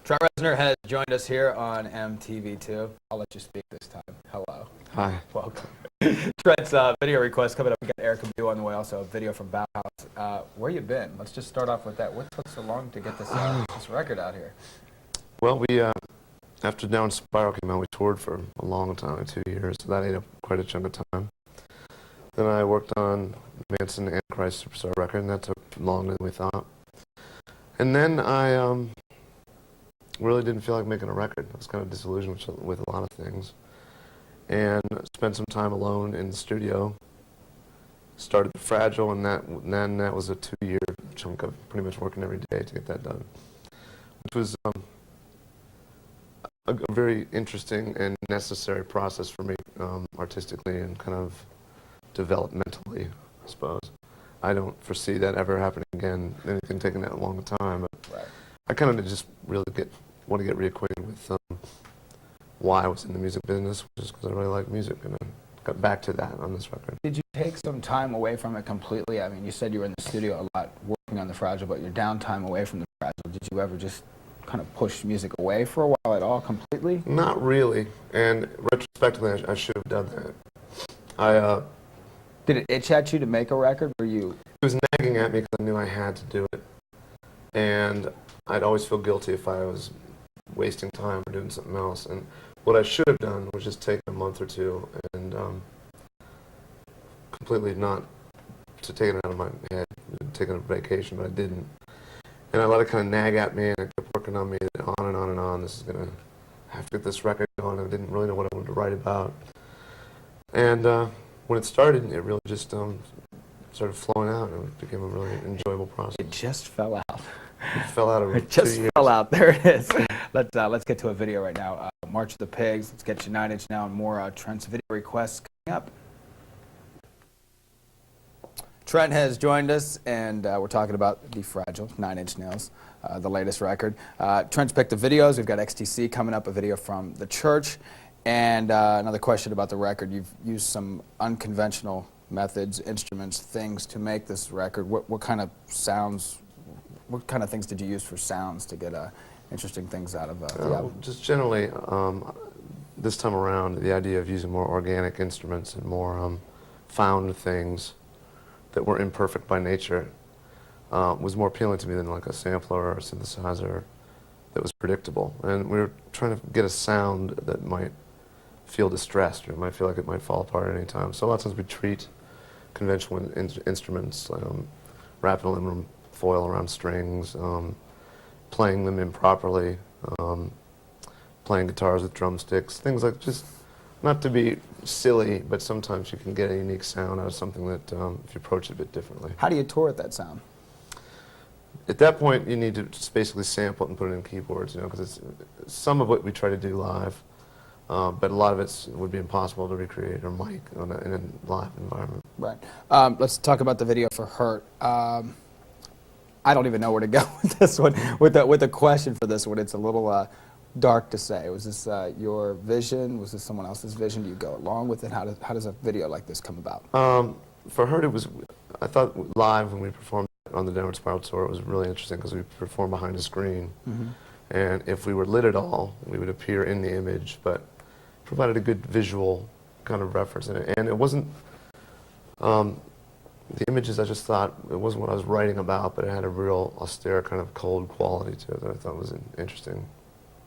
Trent Reznor has joined us here on MTV2. I'll let you speak this time. Hello. Hi. Welcome. Trent's video request coming up. We got Erica B on the way, also a video from Bauhaus. Where you been? Let's just start off with that. What took so long to get this record out here? Well, we after Down Spiral came out, we toured for a long time, 2 years. So that ate up quite a chunk of time. Then I worked on Manson and Christ Superstar record, and that took longer than we thought. And then I really didn't feel like making a record. I was kind of disillusioned with a lot of things. And spent some time alone in the studio. Started Fragile, and then that was a 2-year chunk of pretty much working every day to get that done. Which was a very interesting and necessary process for me artistically and kind of developmentally, I suppose. I don't foresee that ever happening again, anything taking that long a time. But right. I kind of just really want to get reacquainted with why I was in the music business, which is because I really like music, and I got back to that on this record. Did you take some time away from it completely? I mean, you said you were in the studio a lot working on the Fragile, but your downtime away from the Fragile, did you ever just kind of push music away for a while at all, completely? Not really, and retrospectively, I should have done that. Did it itch at you to make a record? Were you? It was nagging at me because I knew I had to do it, and I'd always feel guilty if I was wasting time or doing something else. And what I should have done was just take a month or two and completely not to take it out of my head, taking a vacation, but I didn't. And I let it kind of nag at me, and it kept working on me on and on and on. This is going to have to get this record going. I didn't really know what I wanted to write about. And when it started, it really just started flowing out, and it became a really enjoyable process. It just fell out. It fell out of It just fell out. There it is. Let's get to a video right now. March of the Pigs. Let's get you 9 Inch Now and more Trent's video requests coming up. Trent has joined us, and we're talking about the Fragile 9 Inch Nails, the latest record. Trent's picked the videos. We've got XTC coming up, a video from the church, and another question about the record. You've used some unconventional methods, instruments, things to make this record. What kind of sounds? What kind of things did you use for sounds to get interesting things out of the album? Just generally, this time around, the idea of using more organic instruments and more found things that were imperfect by nature was more appealing to me than like a sampler or a synthesizer that was predictable. And we were trying to get a sound that might feel distressed or might feel like it might fall apart at any time. So a lot of times we treat conventional instruments, wrapping aluminum foil around strings, playing them improperly, playing guitars with drumsticks, things like just, not to be silly, but sometimes you can get a unique sound out of something that if you approach it a bit differently. How do you tour with that sound? At that point, you need to just basically sample it and put it in keyboards, you know, because it's some of what we try to do live, but a lot of it would be impossible to recreate or mic in a live environment. Right. Let's talk about the video for Hurt. I don't even know where to go with this one, with a question for this one. It's a little dark to say. Was this your vision? Was this someone else's vision? Do you go along with it? How does a video like this come about? For Hurt, it was, I thought live when we performed on the Downward Spiral tour, it was really interesting because we performed behind a screen. Mm-hmm. And if we were lit at all, we would appear in the image, but provided a good visual kind of reference in it. And it wasn't, the images, I just thought, it wasn't what I was writing about, but it had a real austere kind of cold quality to it that I thought was an interesting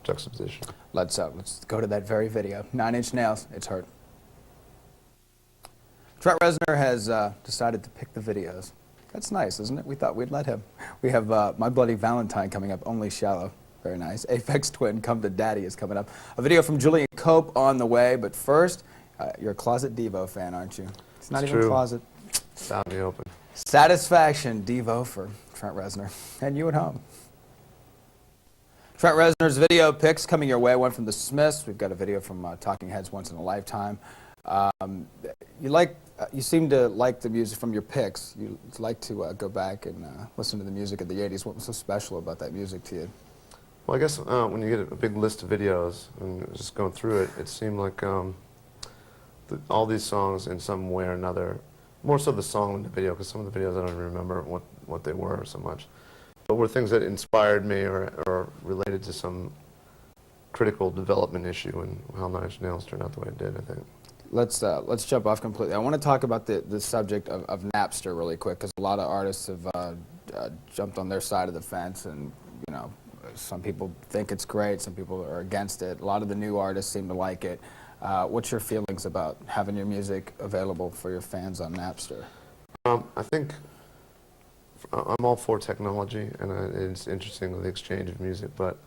juxtaposition. Let's go to that very video. 9 Inch Nails, It's Hurt. Trent Reznor has decided to pick the videos. That's nice, isn't it? We thought we'd let him. We have My Bloody Valentine coming up, Only Shallow. Very nice. Aphex Twin, Come to Daddy is coming up. A video from Julian Cope on the way, but first, you're a closet Devo fan, aren't you? It's not even a closet. It's out in the open. Satisfaction, Devo for Trent Reznor. And you at home. Trent Reznor's video picks coming your way. One from the Smiths. We've got a video from Talking Heads, Once in a Lifetime. You seem to like the music from your picks. You like to go back and listen to the music of the 80s. What was so special about that music to you? Well, I guess when you get a big list of videos and just going through it, it seemed like all these songs in some way or another, more so the song than the video, because some of the videos I don't even remember what they were so much, but were things that inspired me or or related to some critical development issue and how Nine Inch Nails turned out the way it did, I think. Let's jump off completely. I want to talk about the subject of Napster really quick, because a lot of artists have jumped on their side of the fence, and you know, some people think it's great, some people are against it. A lot of the new artists seem to like it. What's your feelings about having your music available for your fans on Napster? I think I'm all for technology, and it's interesting with the exchange of music, but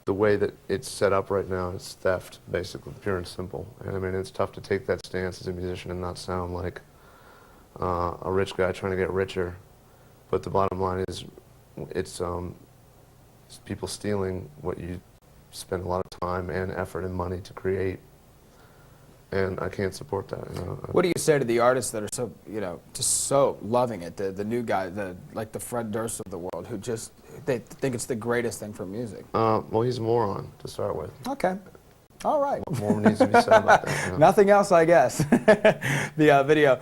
the way that it's set up right now is theft, basically, pure and simple. And I mean, it's tough to take that stance as a musician and not sound like a rich guy trying to get richer. But the bottom line is, it's people stealing what you spend a lot of time and effort and money to create. And I can't support that. You know. What do you say to the artists that are so, you know, just so loving it? The new guy, like the Fred Durst of the world, who just they think it's the greatest thing for music. Well, he's a moron to start with. Okay, all right. What more needs to be said about that? You know? Nothing else, I guess. The video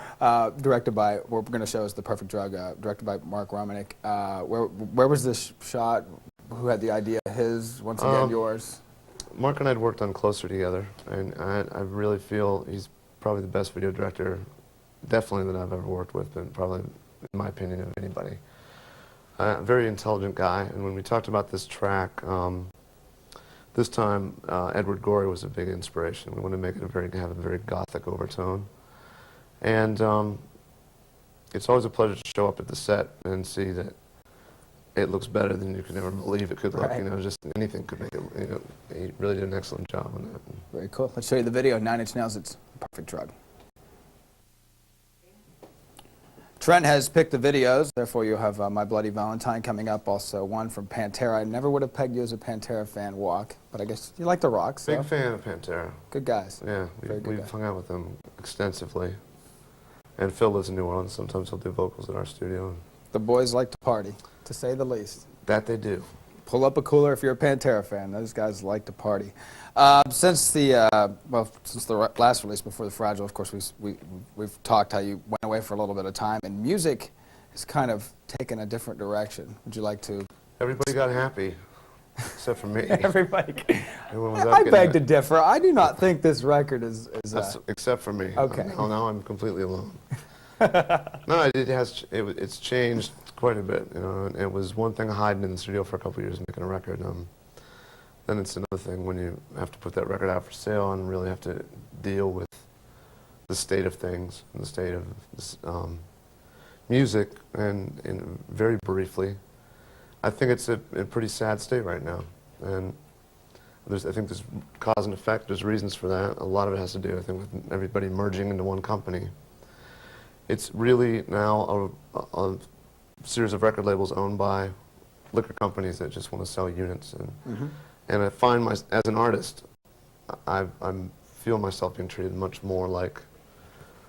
directed by, what we're going to show is The Perfect Drug, directed by Mark Romanek. Where was this shot? Who had the idea? His, once again, yours? Mark and I had worked on Closer together, and I really feel he's probably the best video director, definitely, that I've ever worked with, but probably, in my opinion, of anybody. Very intelligent guy, and when we talked about this track, this time Edward Gorey was a big inspiration. We wanted to make it have a very gothic overtone, and it's always a pleasure to show up at the set and see that it looks better than you could ever believe it could look. Right. You know, just anything could make it. You know, he really did an excellent job on that. Very cool. Let's show you the video. 9 Inch Nails, it's The Perfect Drug. Trent has picked the videos, therefore you'll have My Bloody Valentine coming up, also one from Pantera. I never would have pegged you as a Pantera fan, Walk, but I guess you like the rock, so. Big fan of Pantera. Good guys. Yeah, we've guy. hung out with them extensively. And Phil lives in New Orleans. Sometimes he'll do vocals at our studio. The boys like to party, to say the least. That they do. Pull up a cooler if you're a Pantera fan. Those guys like to party. Since the last release before the Fragile, of course, we've talked how you went away for a little bit of time, and music has kind of taken a different direction. Would you like to? Everybody got happy, except for me. Everybody. Everyone was I beg to differ. I do not think this record is except for me. Okay. Now I'm completely alone. No, it's changed quite a bit. You know, it was one thing hiding in the studio for a couple of years making a record. Then it's another thing when you have to put that record out for sale and really have to deal with the state of things and the state of this, music. And very briefly, I think it's a pretty sad state right now. And I think there's cause and effect. There's reasons for that. A lot of it has to do, I think, with everybody merging into one company. It's really now a series of record labels owned by liquor companies that just want to sell units. And I find, as an artist, I feel myself being treated much more like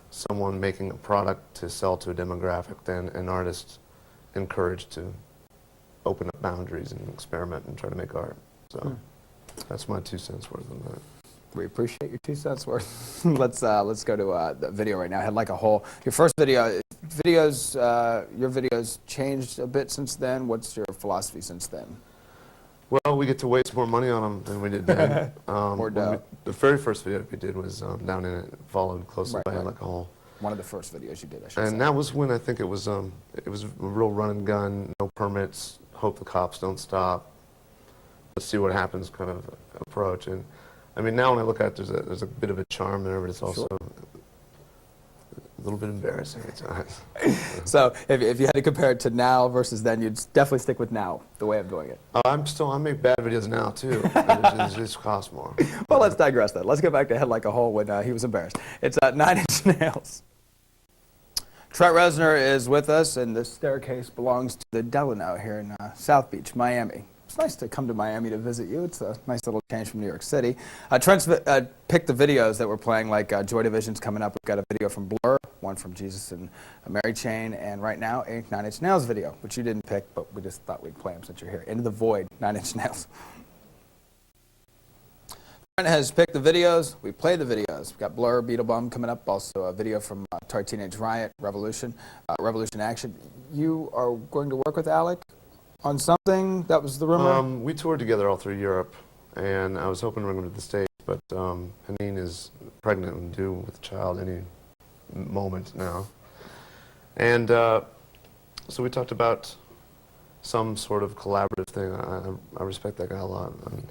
someone making a product to sell to a demographic than an artist encouraged to open up boundaries and experiment and try to make art. So that's my 2 cents worth on that. We appreciate your 2 cents worth. Let's go to the video right now. Head Like a Hole. Your first video, your videos changed a bit since then. What's your philosophy since then? Well, we get to waste more money on them than we did then. More dough. The very first video we did was Down in It, followed closely by Head Like a Hole. One of the first videos you did, I should say. And that was when I think it was a real run and gun, no permits, hope the cops don't stop, let's see what happens kind of approach. And I mean, now when I look at it, there's a bit of a charm there, but it's also a little bit embarrassing at times. So if you had to compare it to now versus then, you'd definitely stick with now, the way of doing it. I make bad videos now too. It just costs more. Well, let's digress then. Let's go back to Head Like a Hole when he was embarrassed. It's 9 Inch Nails. Trent Reznor is with us, and the staircase belongs to the Delano here in South Beach, Miami. It's nice to come to Miami to visit you. It's a nice little change from New York City. Trent's picked the videos that we're playing, like Joy Division's coming up. We've got a video from Blur, one from Jesus and Mary Chain, and right now a 9 Inch Nails video, which you didn't pick, but we just thought we'd play them since you're here. Into the Void, 9 Inch Nails. Trent has picked the videos. We play the videos. We've got Blur, Beetle Bum coming up, also a video from Tart Teenage Riot, Revolution, Revolution Action. You are going to work with Alec on something? That was the rumor? We toured together all through Europe, and I was hoping to bring him to the States, but Haneen is pregnant and due with a child any moment now. And so we talked about some sort of collaborative thing. I respect that guy a lot, and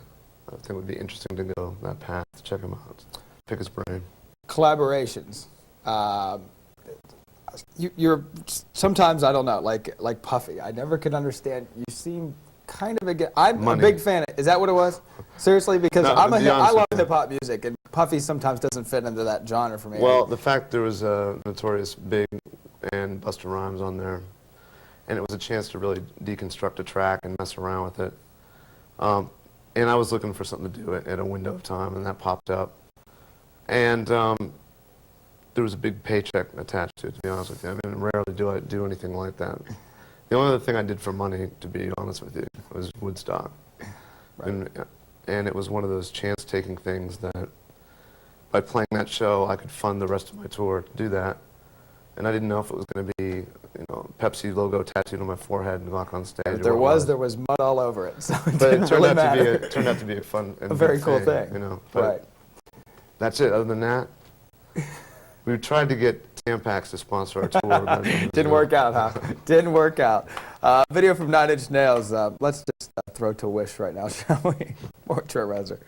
I think it would be interesting to go that path, to check him out, pick his brain. Collaborations. You're sometimes, I don't know, like Puffy. I never could understand. You seem kind of I'm a big fan. Is that what it was? Seriously, because No, I love hip hop music, and Puffy sometimes doesn't fit into that genre for me. Well, the fact there was a Notorious Big and Busta Rhymes on there, and it was a chance to really deconstruct a track and mess around with it. And I was looking for something to do at a window of time, and that popped up. And there was a big paycheck attached to it, to be honest with you. I mean, rarely do I do anything like that. The only other thing I did for money, to be honest with you, was Woodstock. Right. And it was one of those chance-taking things that by playing that show, I could fund the rest of my tour to do that. And I didn't know if it was going to be, you know, Pepsi logo tattooed on my forehead and walk on stage. If there was mud all over it. So it but it turned, really turned out to be a fun and a very cool thing. You know. But right. That's it. Other than that, we tried to get Tampax to sponsor our tour. Didn't work out, huh? Didn't work out. Video from 9 Inch Nails. Let's just throw to Wish right now, shall we? Or Trent Reznor.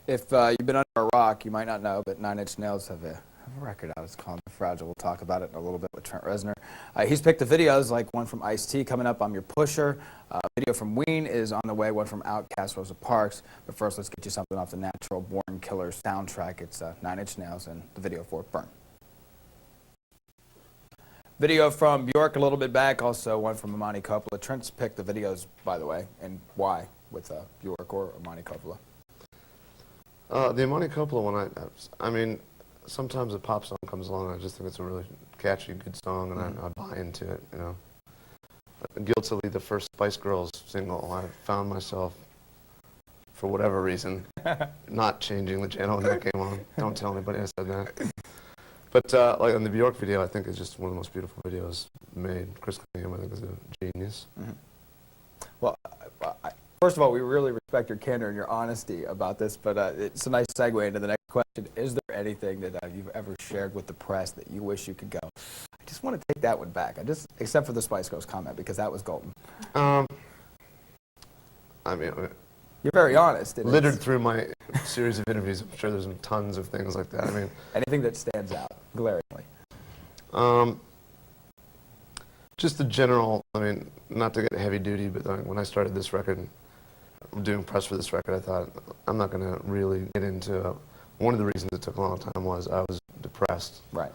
If you've been under a rock, you might not know, but 9 Inch Nails have a record out. It's called Fragile. We'll talk about it in a little bit with Trent Reznor. He's picked the videos, like one from Ice-T coming up, I'm Your Pusher. Video from Ween is on the way, one from Outkast, Rosa Parks. But first, let's get you something off the Natural Born Killers soundtrack. It's 9 Inch Nails and the video for Burn. Video from Bjork a little bit back, also one from Imani Coppola. Trent's picked the videos, by the way, and why with Bjork or Imani Coppola? The Imani Coppola one, I mean, sometimes a pop song comes along and I just think it's a really catchy, good song, and I buy into it, you know. Guiltily, the first Spice Girls single, I found myself, for whatever reason, not changing the channel when that came on. Don't tell anybody I said that. But like on the Bjork video, I think it's just one of the most beautiful videos made. Chris Cunningham, I think, is a genius. Mm-hmm. Well, first of all, we really respect your candor and your honesty about this, but it's a nice segue into the next question. Is there anything that you've ever shared with the press that you wish you could go, I just want to take that one back, except for the Spice Girls comment, because that was golden. I mean, you're very honest. Littered through my series of interviews, I'm sure there's tons of things like that. I mean, anything that stands out glaringly? Just the general, I mean, not to get heavy duty, but when I started this record, doing press for this record, I thought, I'm not going to really get into one of the reasons it took a long time was I was depressed. Right.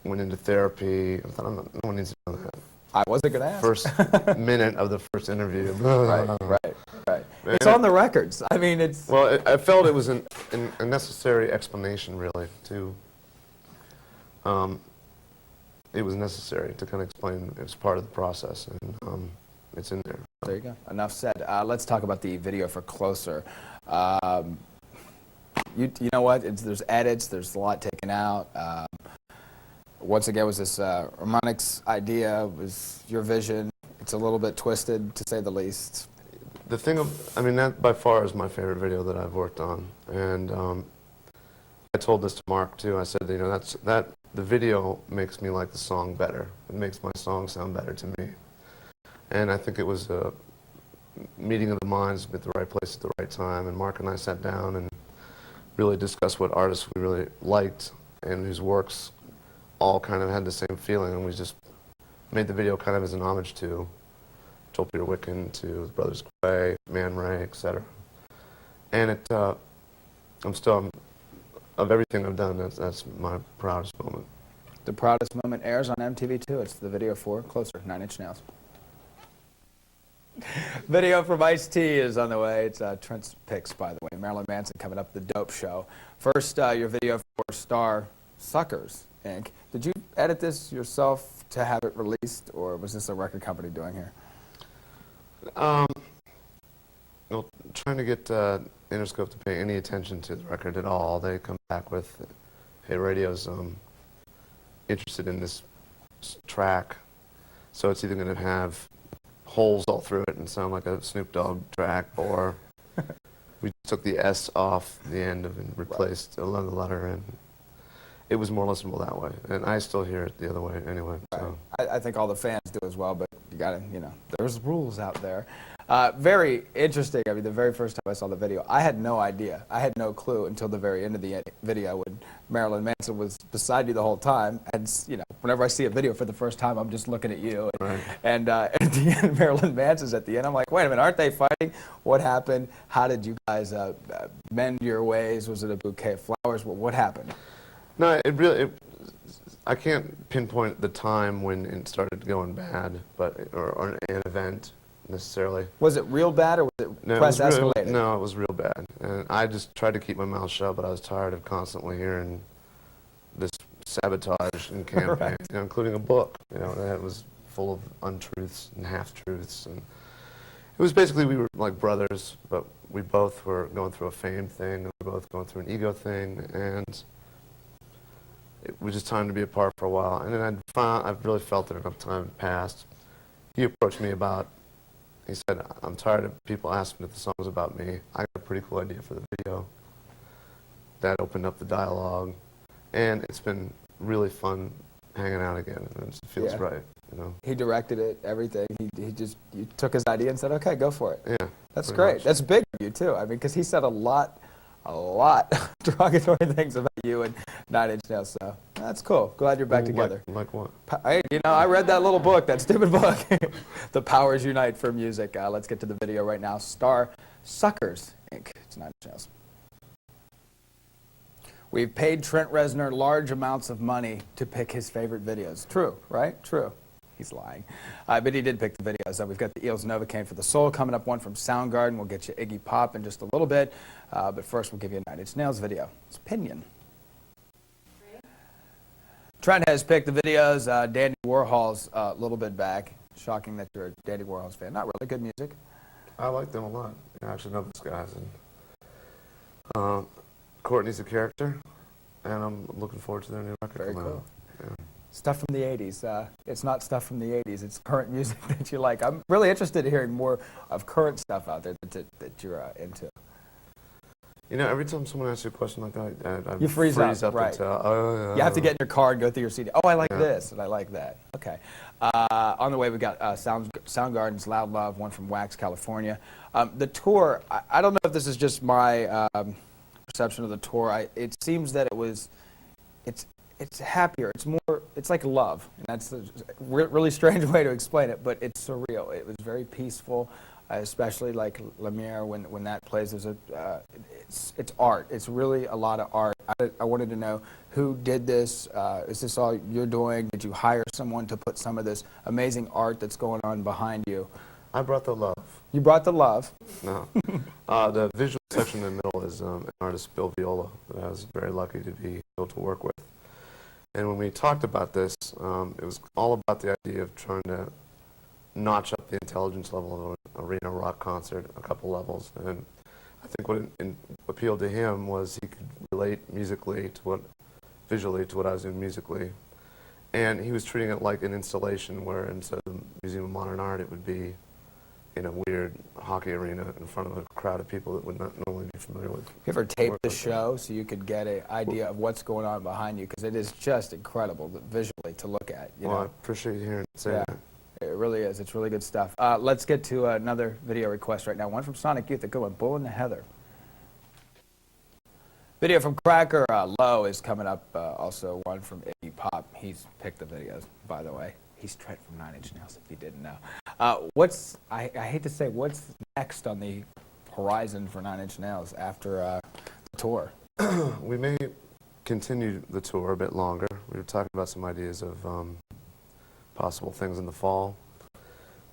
Went into therapy. I thought, no one needs to know that. I wasn't going to ask. First minute of the first interview. Right. It's on the records. I mean, it's... Well, I felt it was a necessary explanation, really, to... it was necessary to kind of explain it was part of the process, and it's in there. There you go. Enough said. Let's talk about the video for Closer. You know what? There's edits. There's a lot taken out. Once again, was this Ramonic's idea? Was your vision? It's a little bit twisted, to say the least. The thing, I mean, that by far is my favorite video that I've worked on, and I told this to Mark too. I said, you know, the video makes me like the song better. It makes my song sound better to me. And I think it was a meeting of the minds at the right place at the right time. And Mark and I sat down and really discussed what artists we really liked and whose works all kind of had the same feeling. And we just made the video kind of as an homage to Joel Peter Wiccan, to the Brothers Quay, Man Ray, etc. And it, of everything I've done, that's my proudest moment. The proudest moment airs on MTV2. It's the video for Closer, 9 Inch Nails. Video from Ice-T is on the way. It's Trent's picks, by the way. Marilyn Manson coming up, The Dope Show. First, your video for Star Suckers, Inc. Did you edit this yourself to have it released, or was this a record company doing here? Well, trying to get Interscope to pay any attention to the record at all. They come back with, hey, radio's interested in this track. So it's either going to have holes all through it and sound like a Snoop Dogg track, or we took the S off the end of it and replaced another letter, and it was more listenable that way. And I still hear it the other way anyway. Right. So. I think all the fans do as well, but you gotta, there's rules out there. Very interesting. I mean, the very first time I saw the video, I had no idea. I had no clue until the very end of the video when Marilyn Manson was beside you the whole time. And, whenever I see a video for the first time, I'm just looking at you. Right. And at the end, Marilyn Manson's at the end. I'm like, wait a minute, aren't they fighting? What happened? How did you guys mend your ways? Was it a bouquet of flowers? What happened? No, I can't pinpoint the time when it started going bad, or an event necessarily. Was it real bad, or was it press escalated? No, it was real bad. And I just tried to keep my mouth shut, but I was tired of constantly hearing this sabotage and campaign, Right. Including a book, that was full of untruths and half-truths. And it was basically, we were like brothers, but we both were going through a fame thing, we were both going through an ego thing, and it was just time to be apart for a while. And then I've really felt that enough time had passed. He approached me he said, I'm tired of people asking if the song was about me. I got a pretty cool idea for the video. That opened up the dialogue. And it's been really fun hanging out again. And it feels right, He directed it, everything. You took his idea and said, okay, go for it. Yeah. That's great. Much. That's big of you, too. I mean, because he said a lot derogatory things about you and 9 Inch Nails, so that's cool. Glad you're back together. Like what? I read that little book, that stupid book, The Powers Unite for Music. Let's get to the video right now. Star Suckers, Inc. It's 9 Inch Nails. We've paid Trent Reznor large amounts of money to pick his favorite videos. True, right? True. He's lying. But he did pick the videos. We've got the Eels Novocaine for the Soul coming up, one from Soundgarden. We'll get you Iggy Pop in just a little bit. But first, we'll give you a 9 Inch Nails video. It's Pinion. Trent has picked the videos. Dandy Warhol's a little bit back. Shocking that you're a Dandy Warhol's fan. Not really good music. I like them a lot. I actually know those guys. And Courtney's a character, and I'm looking forward to their new record. Very cool. Yeah. Stuff from the 80s. It's not stuff from the 80s. It's current music that you like. I'm really interested in hearing more of current stuff out there that you're into. Every time someone asks you a question like that, I you freeze up right. Until, you have to get in your car and go through your CD. Oh, I like this, and I like that. Okay. On the way, we've got Soundgarden's Loud Love, one from Wax, California. The tour, I don't know if this is just my perception of the tour. It seems that it's happier. It's like love, and that's a really strange way to explain it, but it's surreal. It was very peaceful, especially like Lumiere when that plays. It's art. It's really a lot of art. I wanted to know who did this. Is this all you're doing? Did you hire someone to put some of this amazing art that's going on behind you? I brought the love. You brought the love. No. The visual section in the middle is an artist, Bill Viola, that I was very lucky to be able to work with. And when we talked about this, it was all about the idea of trying to notch up the intelligence level of an arena rock concert a couple levels. And I think what appealed to him was he could relate visually to what I was doing musically. And he was treating it like an installation where instead of the Museum of Modern Art, it would be in a weird hockey arena in front of a crowd of people that would not normally be familiar with. You ever taped the show so you could get an idea of what's going on behind you? Because it is just incredible visually to look at. I appreciate hearing you say that. It really is. It's really good stuff. Let's get to another video request right now. One from Sonic Youth, a good one, Bull in the Heather. Video from Cracker Low is coming up. Also one from Iggy Pop. He's picked the videos, by the way. He's Trent from 9 Inch Nails, if you didn't know. I hate to say, what's next on the horizon for 9 Inch Nails after the tour? We may continue the tour a bit longer. We were talking about some ideas of possible things in the fall.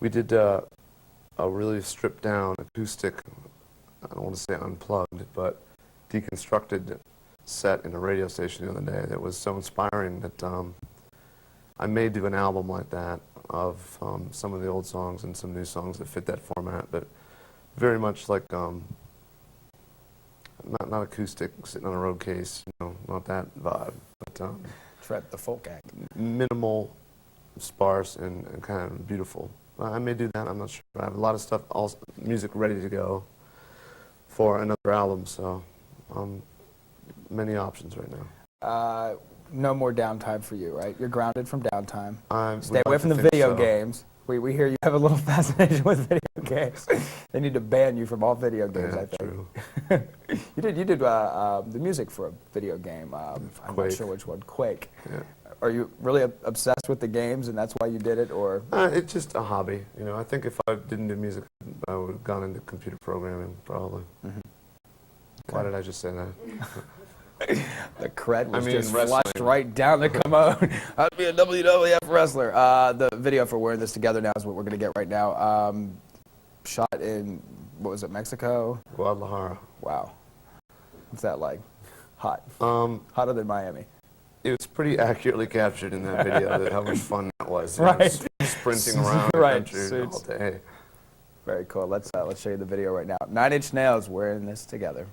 We did a really stripped down acoustic, I don't want to say unplugged, but deconstructed set in a radio station the other day that was so inspiring that I may do an album like that of some of the old songs and some new songs that fit that format, but very much like not acoustic, sitting on a road case, not that vibe, but Trent the folk act. Minimal sparse and kind of beautiful. I may do that, I'm not sure. I have a lot of stuff, music ready to go for another album, so many options right now. No more downtime for you, right? You're grounded from downtime. Stay We'd away like from to the think video so. games. We hear you have a little fascination with video games. They need to ban you from all video games, Yeah, I think. true. You did the music for a video game. I'm not Quake. sure which one. Quake. Yeah. Are you really obsessed with the games, and that's why you did it, or? It's just a hobby, you know. I think if I didn't do music, I would have gone into computer programming, probably. Mm-hmm. Why did I just say that? The cred was just wrestling. flushed right down the commode. I'd be a WWF wrestler. The video for Wearing This Together Now is what we're going to get right now. Shot in, what was it, Mexico? Guadalajara. Wow. What's that like? Hot. Hotter than Miami. It was pretty accurately captured in that video, how much fun that was. Right. Sprinting around Right. the country Suits. all day. Very cool. Let's show you the video right now. 9 Inch Nails, Wearing This Together.